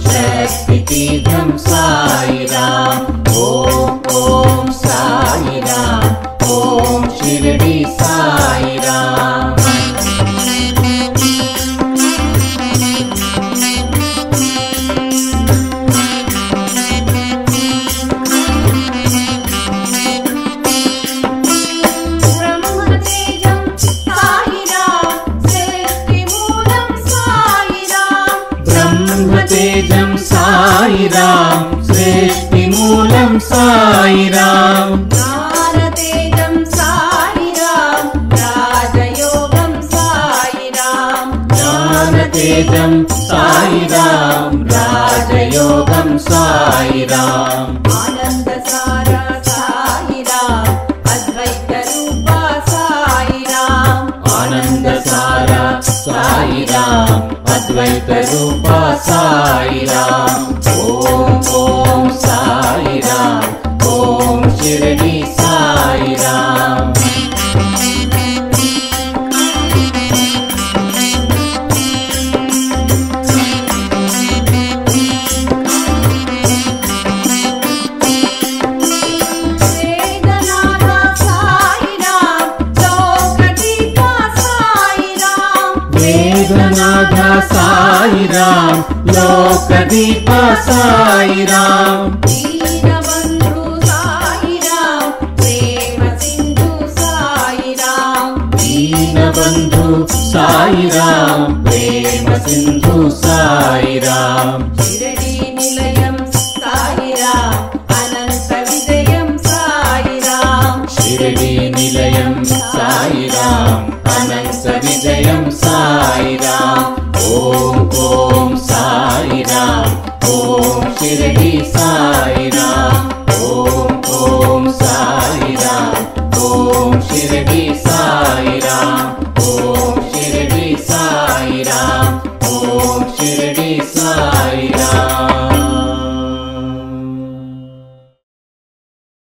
शक्तिपीठं साई राम। ओम ओम साई राम, ओम शिरडी साई राम। तेजं साई राम, सृष्टिमूलं साई राम। ज्ञानतेजं साई राम, राजयोगं साई राम। ज्ञानतेजं साई राम, राजयोगं साई राम। आनन्दसार साई राम, अद्वैत रूप साई राम। आनन्दसार साई राम, अद्वैत रूप साई राम। ओम ओम साई राम, ओम शिरडी साई राम। वेदनाथ साई राम, लोकदीप साई राम। दीनबंधु साई राम, प्रेम सिंधु साई राम। दीनबंधु साई राम, प्रेम सिंधु साई राम। शिरडी